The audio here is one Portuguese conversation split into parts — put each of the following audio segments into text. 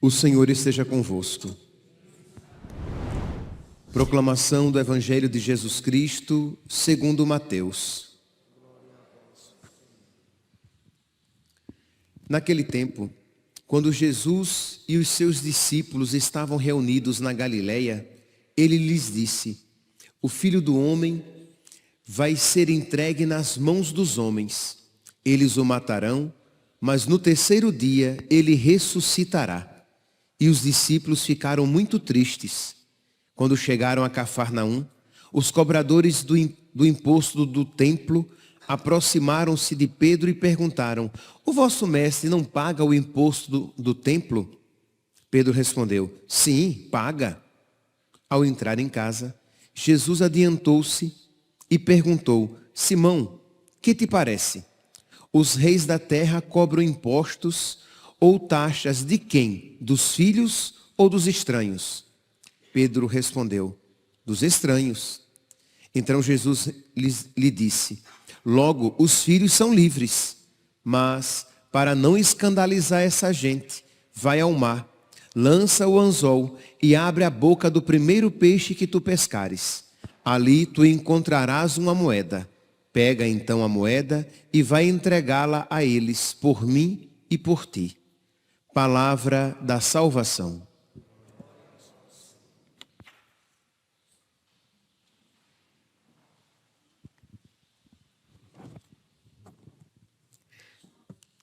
O Senhor esteja convosco. Proclamação do Evangelho de Jesus Cristo, segundo Mateus. Naquele tempo, quando Jesus e os seus discípulos estavam reunidos na Galileia, ele lhes disse: o Filho do Homem vai ser entregue nas mãos dos homens. Eles o matarão, mas no terceiro dia ele ressuscitará. E os discípulos ficaram muito tristes. Quando chegaram a Cafarnaum, os cobradores do imposto do templo aproximaram-se de Pedro e perguntaram: o vosso mestre não paga o imposto do templo? Pedro respondeu: sim, paga. Ao entrar em casa, Jesus adiantou-se e perguntou: Simão, que te parece? Os reis da terra cobram impostos ou taxas de quem? Dos filhos ou dos estranhos? Pedro respondeu: dos estranhos. Então Jesus lhe disse: logo, os filhos são livres, mas para não escandalizar essa gente, vai ao mar, lança o anzol e abre a boca do primeiro peixe que tu pescares. Ali tu encontrarás uma moeda. Pega então a moeda e vai entregá-la a eles, por mim e por ti. Palavra da salvação.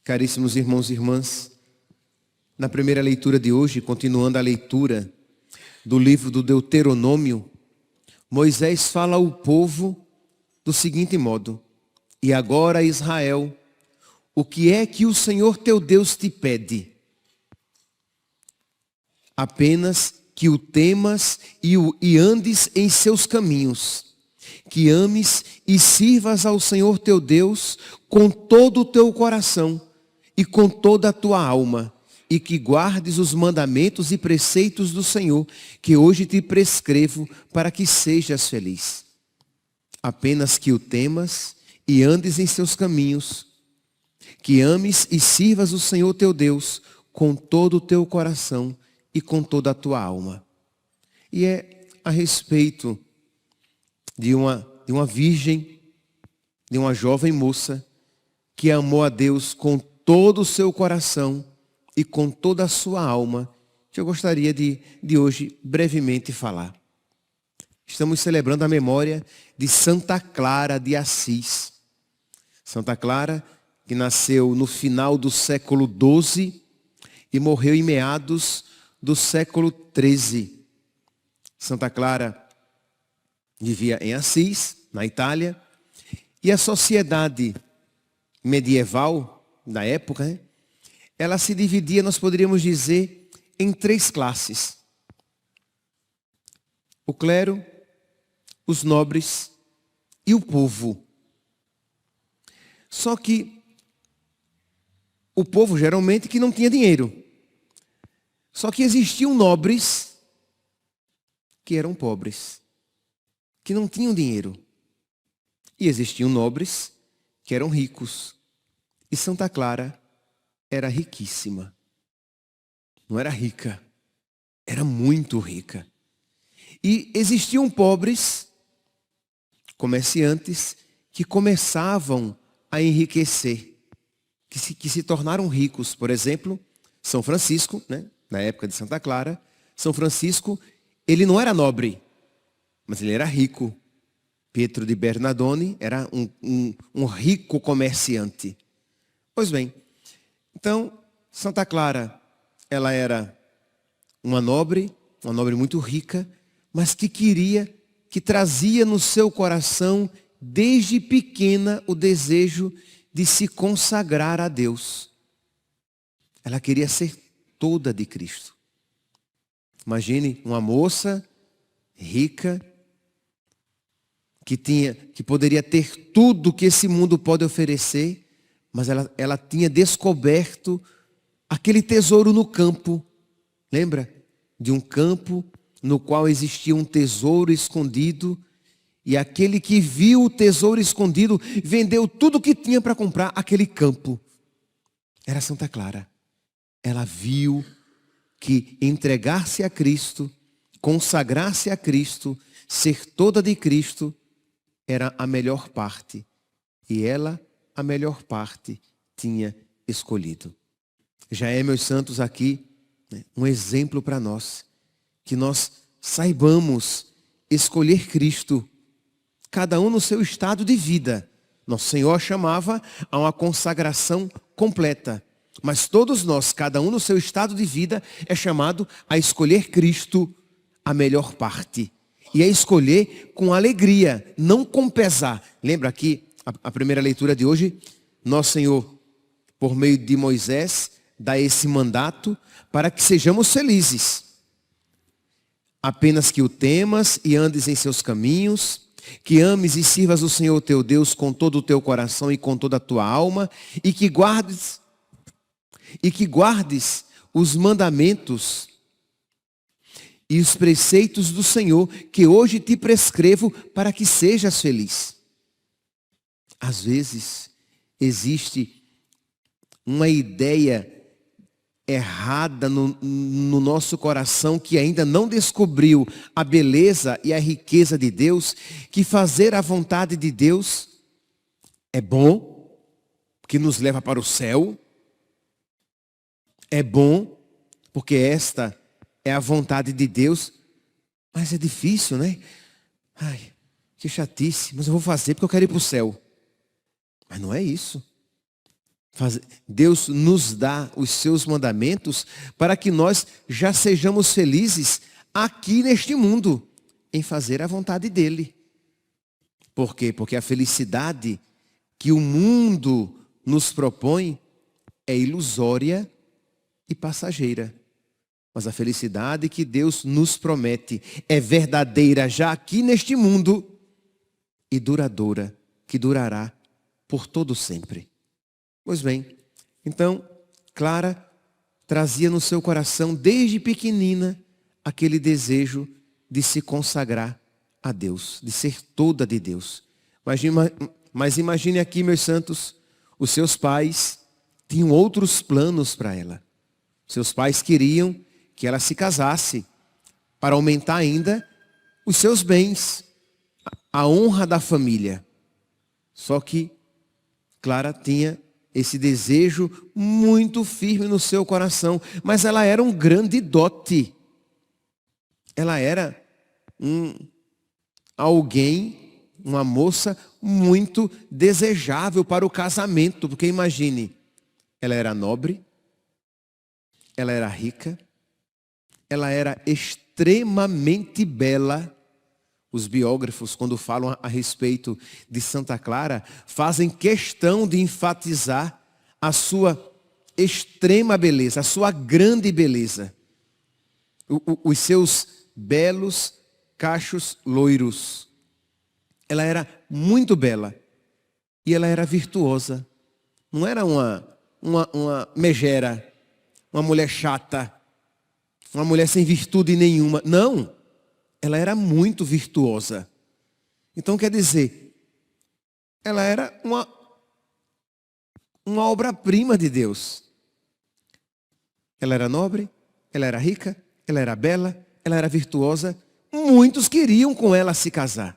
Caríssimos irmãos e irmãs, na primeira leitura de hoje, continuando a leitura do livro do Deuteronômio, Moisés fala ao povo do seguinte modo: e agora, Israel, o que é que o Senhor teu Deus te pede? Apenas que o temas e andes em seus caminhos, que ames e sirvas ao Senhor teu Deus com todo o teu coração e com toda a tua alma, e que guardes os mandamentos e preceitos do Senhor, que hoje te prescrevo, para que sejas feliz. Apenas que o temas e andes em seus caminhos, que ames e sirvas o Senhor teu Deus com todo o teu coração e com toda a tua alma. E é a respeito de uma virgem, de uma jovem moça, que amou a Deus com todo o seu coração e com toda a sua alma, que eu gostaria de hoje brevemente falar. Estamos celebrando a memória de Santa Clara de Assis. Santa Clara, que nasceu no final do século XII e morreu em meados do século XIII. Santa Clara vivia em Assis, na Itália, e a sociedade medieval da época, ela se dividia, nós poderíamos dizer, em três classes: o clero, os nobres e o povo. Só que o povo geralmente que não tinha dinheiro. Só que existiam nobres que eram pobres, que não tinham dinheiro. E existiam nobres que eram ricos. E Santa Clara era riquíssima. Não era rica, era muito rica. E existiam pobres, comerciantes, que começavam a enriquecer, que se tornaram ricos. Por exemplo, São Francisco, né? Na época de Santa Clara, São Francisco, ele não era nobre, mas ele era rico. Pietro de Bernardone era um rico comerciante. Pois bem, então, Santa Clara, ela era uma nobre muito rica, mas que trazia no seu coração, desde pequena, o desejo de se consagrar a Deus. Ela queria ser toda de Cristo. Imagine uma moça rica, que poderia ter tudo que esse mundo pode oferecer, mas ela tinha descoberto aquele tesouro no campo. Lembra? De um campo no qual existia um tesouro escondido, e aquele que viu o tesouro escondido vendeu tudo que tinha para comprar aquele campo. Era Santa Clara. Ela viu que entregar-se a Cristo, consagrar-se a Cristo, ser toda de Cristo, era a melhor parte. E ela, a melhor parte, tinha escolhido. Já é, meus santos, aqui, né, um exemplo para nós. Que nós saibamos escolher Cristo, cada um no seu estado de vida. Nosso Senhor chamava a uma consagração completa. Mas todos nós, cada um no seu estado de vida, é chamado a escolher Cristo, a melhor parte. E a escolher com alegria, não com pesar. Lembra aqui, a primeira leitura de hoje, Nosso Senhor, por meio de Moisés, dá esse mandato para que sejamos felizes. Apenas que o temas e andes em seus caminhos, que ames e sirvas o Senhor teu Deus com todo o teu coração e com toda a tua alma, e que guardes os mandamentos e os preceitos do Senhor, que hoje te prescrevo para que sejas feliz. Às vezes, existe uma ideia errada no nosso coração, que ainda não descobriu a beleza e a riqueza de Deus, que fazer a vontade de Deus é bom, que nos leva para o céu. É bom, porque esta é a vontade de Deus, mas é difícil, né? Ai, que chatice, mas eu vou fazer porque eu quero ir para o céu. Mas não é isso. Deus nos dá os seus mandamentos para que nós já sejamos felizes aqui neste mundo, em fazer a vontade dEle. Por quê? Porque a felicidade que o mundo nos propõe é ilusória e passageira. Mas a felicidade que Deus nos promete é verdadeira já aqui neste mundo e duradoura, que durará por todo sempre. Pois bem, então, Clara trazia no seu coração, desde pequenina, aquele desejo de se consagrar a Deus, de ser toda de Deus. Mas imagine aqui, meus santos, os seus pais tinham outros planos para ela. Seus pais queriam que ela se casasse, para aumentar ainda os seus bens, a honra da família. Só que Clara tinha esse desejo muito firme no seu coração, mas ela era um grande dote. Ela era alguém, uma moça muito desejável para o casamento, porque imagine, ela era nobre, ela era rica, ela era extremamente bela. Os biógrafos, quando falam a respeito de Santa Clara, fazem questão de enfatizar a sua extrema beleza, a sua grande beleza. Os seus belos cachos loiros. Ela era muito bela e ela era virtuosa. Não era uma megera, uma mulher chata, uma mulher sem virtude nenhuma. Não. Ela era muito virtuosa. Então quer dizer, ela era uma obra-prima de Deus. Ela era nobre, ela era rica, ela era bela, ela era virtuosa. Muitos queriam com ela se casar.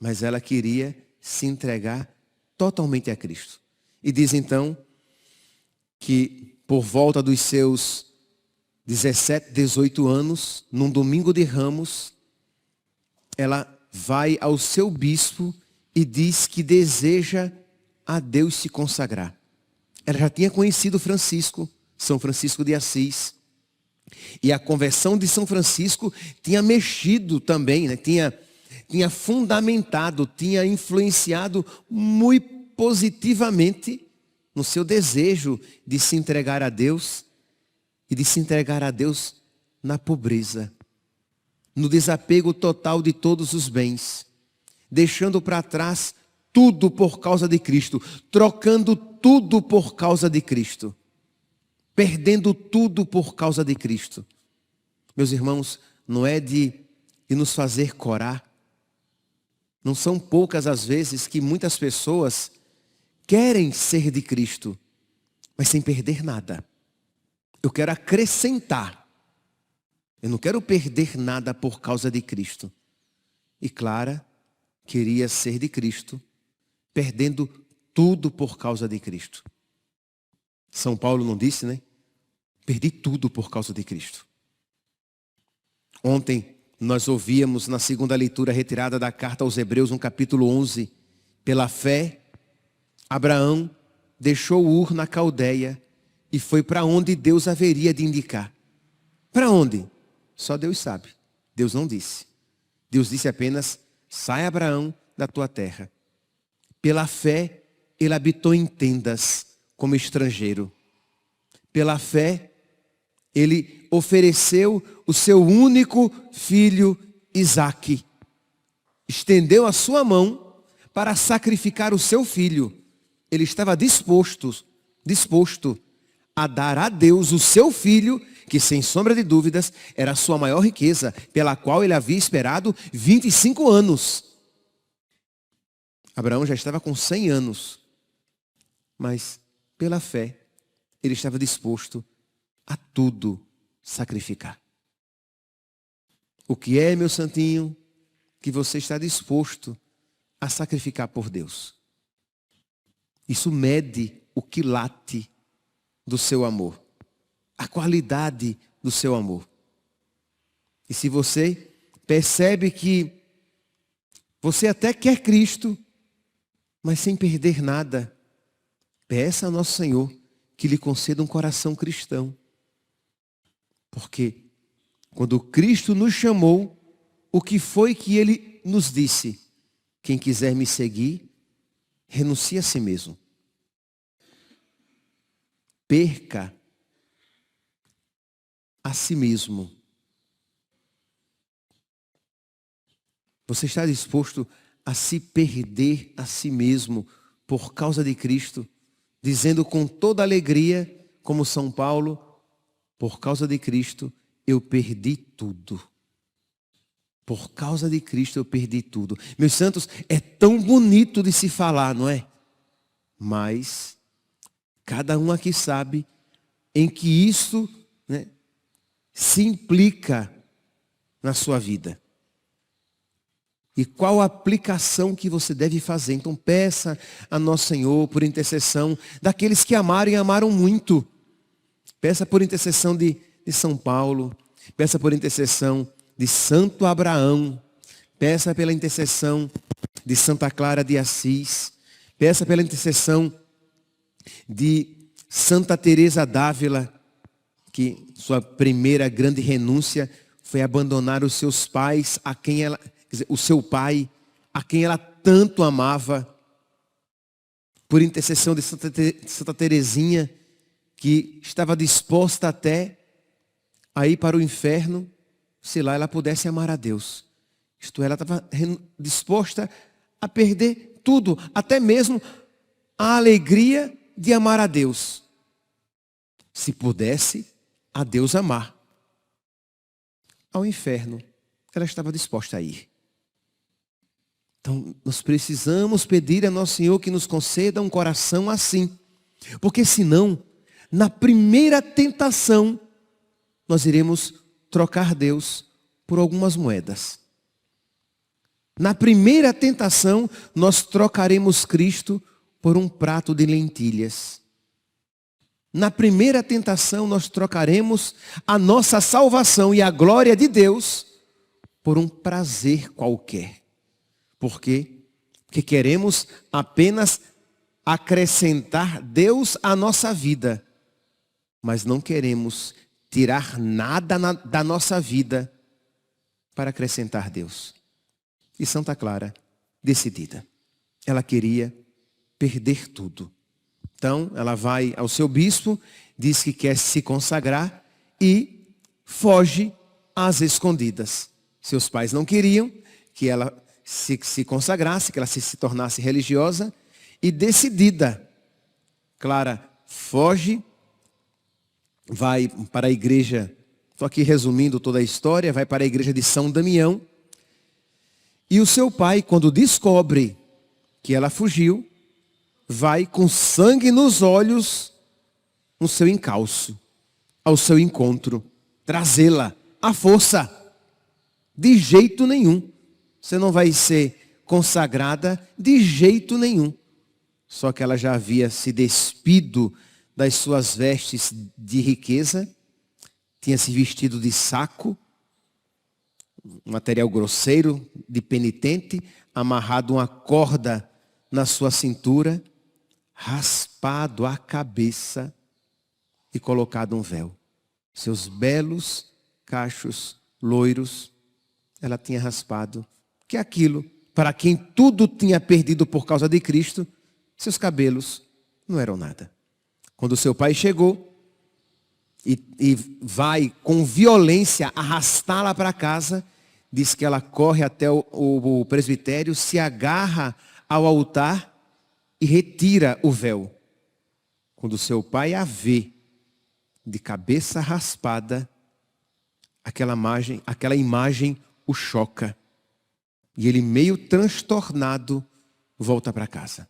Mas ela queria se entregar totalmente a Cristo. E diz então que por volta dos seus 17, 18 anos, num domingo de Ramos, ela vai ao seu bispo e diz que deseja a Deus se consagrar. Ela já tinha conhecido Francisco, São Francisco de Assis. E a conversão de São Francisco tinha mexido também, né? tinha fundamentado, tinha influenciado muito positivamente no seu desejo de se entregar a Deus. E de se entregar a Deus na pobreza, no desapego total de todos os bens. deixando para trás tudo por causa de Cristo, trocando tudo por causa de Cristo, perdendo tudo por causa de Cristo. Meus irmãos, não é de nos fazer corar. Não são poucas as vezes que muitas pessoas querem ser de Cristo, mas sem perder nada. Eu quero acrescentar. Eu não quero perder nada por causa de Cristo. E Clara queria ser de Cristo, perdendo tudo por causa de Cristo. São Paulo não disse, né? Perdi tudo por causa de Cristo. Ontem nós ouvíamos na segunda leitura retirada da carta aos Hebreus, no capítulo 11, pela fé, Abraão deixou Ur na Caldeia e foi para onde Deus haveria de indicar. Para onde? Só Deus sabe. Deus não disse. Deus disse apenas, sai Abraão da tua terra. Pela fé, ele habitou em tendas como estrangeiro. Pela fé, ele ofereceu o seu único filho, Isaque. Estendeu a sua mão para sacrificar o seu filho. Ele estava disposto a dar a Deus o seu filho, que sem sombra de dúvidas era a sua maior riqueza, pela qual ele havia esperado 25 anos. Abraão já estava com 100 anos, mas pela fé ele estava disposto a tudo sacrificar. O que é, meu santinho, que você está disposto a sacrificar por Deus? Isso mede o quilate do seu amor, a qualidade do seu amor. E se você percebe que você até quer Cristo, mas sem perder nada, peça ao nosso Senhor que lhe conceda um coração cristão. Porque quando Cristo nos chamou, o que foi que Ele nos disse? Quem quiser me seguir, renuncie a si mesmo. Perca a si mesmo. Você está disposto a se perder a si mesmo por causa de Cristo, dizendo com toda alegria, como São Paulo, por causa de Cristo eu perdi tudo. Por causa de Cristo eu perdi tudo. Meus santos, é tão bonito de se falar, não é? Mas cada um aqui sabe em que isso, né, se implica na sua vida. E qual a aplicação que você deve fazer. Então peça a nosso Senhor por intercessão daqueles que amaram e amaram muito. Peça por intercessão de São Paulo. Peça por intercessão de Santo Abraão. Peça pela intercessão de Santa Clara de Assis. Peça pela intercessão de Santa Teresa d'Ávila, que sua primeira grande renúncia foi abandonar os seus pais, a quem ela, quer dizer, o seu pai, a quem ela tanto amava. Por intercessão de Santa Teresinha, que estava disposta até a ir para o inferno, se lá ela pudesse amar a Deus. Isto é, ela estava disposta a perder tudo, até mesmo a alegria de amar a Deus. Se pudesse, a Deus amar. Ao inferno, ela estava disposta a ir. Então, nós precisamos pedir a nosso Senhor que nos conceda um coração assim. Porque senão, na primeira tentação, nós iremos trocar Deus por algumas moedas. Na primeira tentação, nós trocaremos Cristo por um prato de lentilhas. Na primeira tentação, nós trocaremos a nossa salvação e a glória de Deus por um prazer qualquer. Por quê? Porque queremos apenas acrescentar Deus à nossa vida, mas não queremos tirar nada da nossa vida para acrescentar Deus. E Santa Clara, decidida, ela queria perder tudo. Então, ela vai ao seu bispo, diz que quer se consagrar e foge às escondidas. Seus pais não queriam que ela se consagrasse, que ela se tornasse religiosa e decidida. Clara foge, vai para a igreja, estou aqui resumindo toda a história, vai para a igreja de São Damião. E o seu pai, quando descobre que ela fugiu, vai com sangue nos olhos no seu encalço, ao seu encontro, trazê-la à força. De jeito nenhum. Você não vai ser consagrada de jeito nenhum. Só que ela já havia se despido das suas vestes de riqueza, tinha se vestido de saco, um material grosseiro, de penitente, amarrado uma corda na sua cintura, raspado a cabeça e colocado um véu. Seus belos cachos loiros, ela tinha raspado. Que aquilo, para quem tudo tinha perdido por causa de Cristo, seus cabelos não eram nada. Quando seu pai chegou e vai com violência arrastá-la para casa, diz que ela corre até o presbitério, se agarra ao altar e retira o véu. Quando seu pai a vê de cabeça raspada, aquela imagem o choca. E ele, meio transtornado, volta para casa.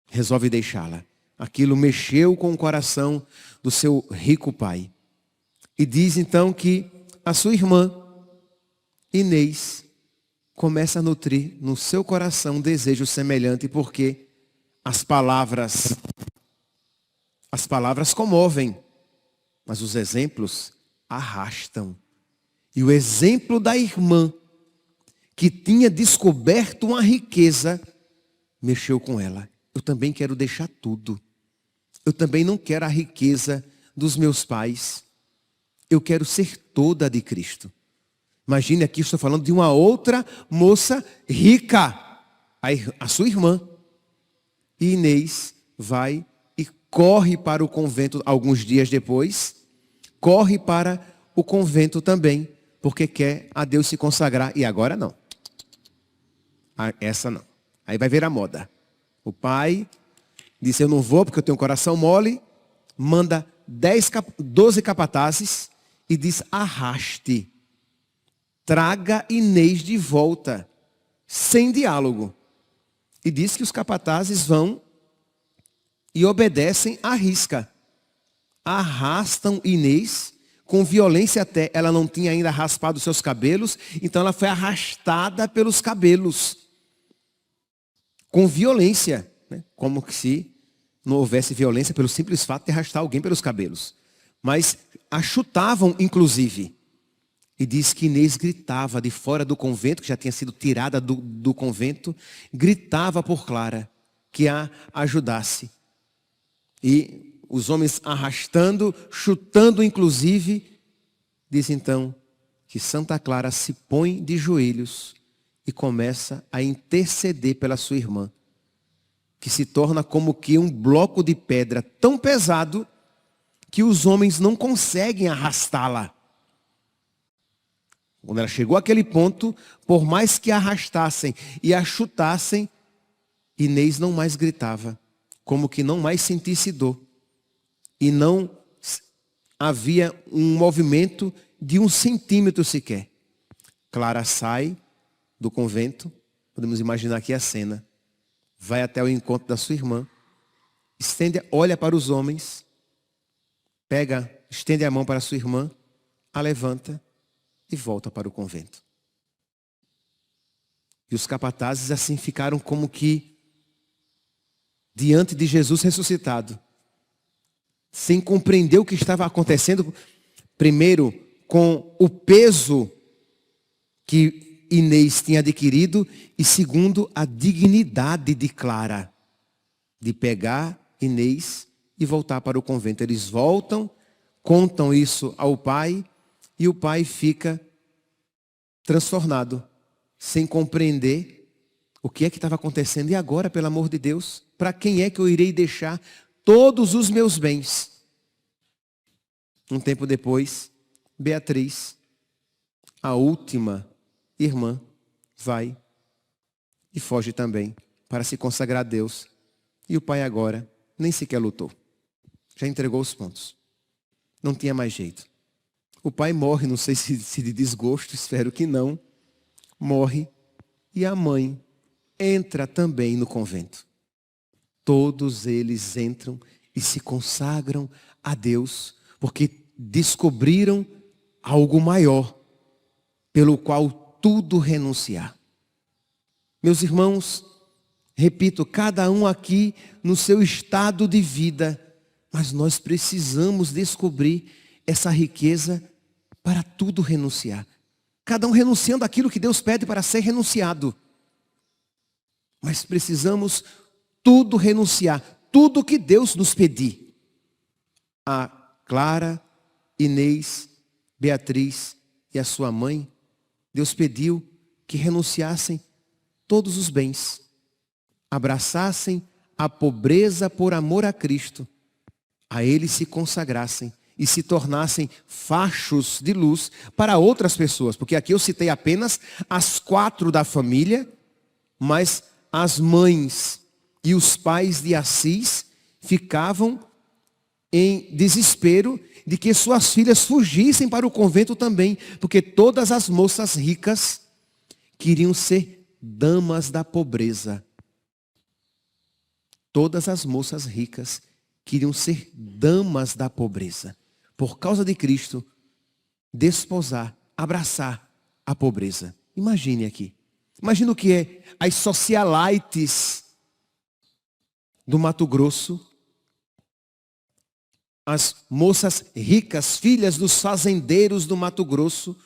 Resolve deixá-la. Aquilo mexeu com o coração do seu rico pai. E diz então que a sua irmã, Inês, começa a nutrir no seu coração um desejo semelhante, porque as palavras comovem, mas os exemplos arrastam. E o exemplo da irmã, que tinha descoberto uma riqueza, mexeu com ela. Eu também quero deixar tudo. Eu também não quero a riqueza dos meus pais. Eu quero ser toda de Cristo. Imagine aqui, estou falando de uma outra moça rica, a sua irmã. E Inês vai e corre para o convento alguns dias depois. Corre para o convento também, porque quer a Deus se consagrar. E agora não. Essa não. Aí vai ver a moda. O pai disse, eu não vou porque eu tenho um coração mole. Manda 12 capatazes e diz, arraste. Traga Inês de volta. Sem diálogo. E diz que os capatazes vão e obedecem à risca. Arrastam Inês com violência até. Ela não tinha ainda raspado seus cabelos, então ela foi arrastada pelos cabelos. Com violência, né? Como se não houvesse violência pelo simples fato de arrastar alguém pelos cabelos. Mas a chutavam, inclusive. E diz que Inês gritava de fora do convento, que já tinha sido tirada do convento, gritava por Clara que a ajudasse. E os homens arrastando, chutando inclusive, diz então que Santa Clara se põe de joelhos e começa a interceder pela sua irmã, que se torna como que um bloco de pedra tão pesado que os homens não conseguem arrastá-la. Quando ela chegou àquele ponto, por mais que a arrastassem e a chutassem, Inês não mais gritava, como que não mais sentisse dor. E não havia um movimento de 1 centímetro sequer. Clara sai do convento, podemos imaginar aqui a cena. Vai até o encontro da sua irmã, olha para os homens, estende a mão para a sua irmã, a levanta e volta para o convento. E os capatazes assim ficaram como que diante de Jesus ressuscitado, sem compreender o que estava acontecendo, primeiro com o peso que Inês tinha adquirido e segundo a dignidade de Clara, de pegar Inês e voltar para o convento. Eles voltam, contam isso ao pai e o pai fica transtornado, sem compreender o que é que estava acontecendo. E agora, pelo amor de Deus, para quem é que eu irei deixar todos os meus bens? Um tempo depois, Beatriz, a última irmã, vai e foge também para se consagrar a Deus. E o pai agora nem sequer lutou. Já entregou os pontos. Não tinha mais jeito. O pai morre, não sei se de desgosto, espero que não. Morre e a mãe entra também no convento. Todos eles entram e se consagram a Deus, porque descobriram algo maior, pelo qual tudo renunciar. Meus irmãos, repito, cada um aqui no seu estado de vida, mas nós precisamos descobrir essa riqueza para tudo renunciar. Cada um renunciando aquilo que Deus pede para ser renunciado. Mas precisamos tudo renunciar, tudo que Deus nos pedir. A Clara, Inês, Beatriz e a sua mãe, Deus pediu que renunciassem todos os bens, abraçassem a pobreza por amor a Cristo, a Ele se consagrassem e se tornassem fachos de luz para outras pessoas. Porque aqui eu citei apenas as 4 da família, mas as mães e os pais de Assis ficavam em desespero de que suas filhas fugissem para o convento também, porque todas as moças ricas queriam ser damas da pobreza. Todas as moças ricas queriam ser damas da pobreza. Por causa de Cristo, desposar, abraçar a pobreza. Imagine aqui. Imagina o que é as socialites do Mato Grosso. As moças ricas, filhas dos fazendeiros do Mato Grosso,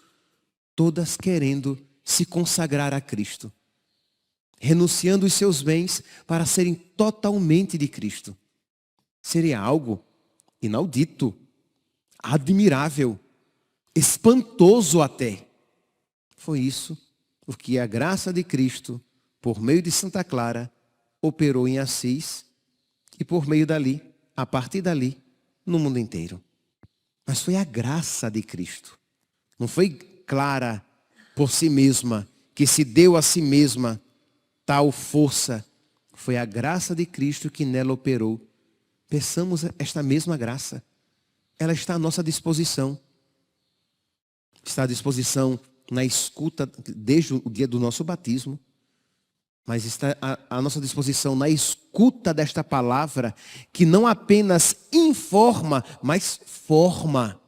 todas querendo se consagrar a Cristo, renunciando os seus bens para serem totalmente de Cristo. Seria algo inaudito, admirável, espantoso até. Foi isso o que a graça de Cristo, por meio de Santa Clara, operou em Assis e por meio dali, a partir dali, no mundo inteiro. Mas foi a graça de Cristo. Não foi Clara por si mesma, que se deu a si mesma tal força. Foi a graça de Cristo que nela operou. Peçamos esta mesma graça. Ela está à nossa disposição. Está à disposição na escuta desde o dia do nosso batismo. Mas está à nossa disposição na escuta desta palavra, que não apenas informa, mas forma.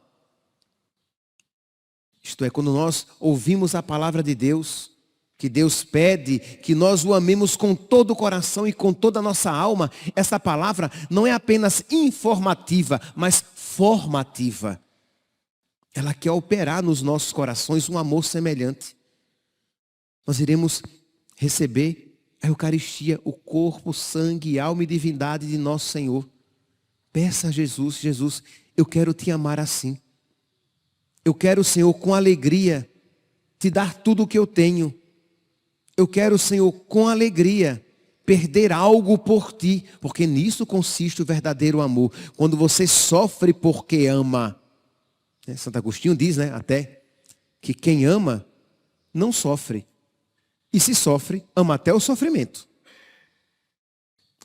Isto é, quando nós ouvimos a palavra de Deus, que Deus pede que nós o amemos com todo o coração e com toda a nossa alma, essa palavra não é apenas informativa, mas formativa. Ela quer operar nos nossos corações um amor semelhante. Nós iremos receber a Eucaristia, o corpo, sangue, alma e divindade de nosso Senhor. Peça a Jesus: Jesus, eu quero te amar assim. Eu quero, Senhor, com alegria, te dar tudo o que eu tenho. Eu quero, Senhor, com alegria, perder algo por ti, porque nisso consiste o verdadeiro amor. Quando você sofre porque ama. Santo Agostinho diz, até, que quem ama não sofre. E se sofre, ama até o sofrimento.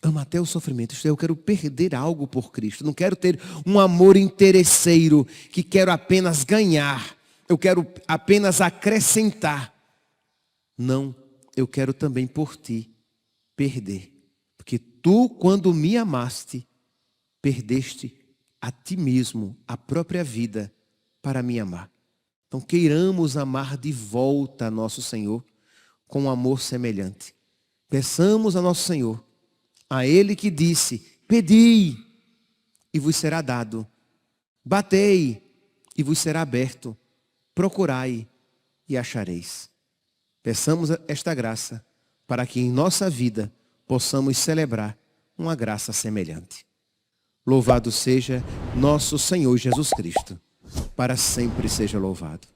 Ama até o sofrimento. Isto é, eu quero perder algo por Cristo. Não quero ter um amor interesseiro que quero apenas ganhar. Eu quero apenas acrescentar. Não, eu quero também por ti perder. Porque tu, quando me amaste, perdeste a ti mesmo, a própria vida, para me amar. Então queiramos amar de volta a nosso Senhor com um amor semelhante. Peçamos a nosso Senhor, a Ele que disse: pedi e vos será dado, batei e vos será aberto, procurai e achareis. Peçamos esta graça para que em nossa vida possamos celebrar uma graça semelhante. Louvado seja nosso Senhor Jesus Cristo, para sempre seja louvado.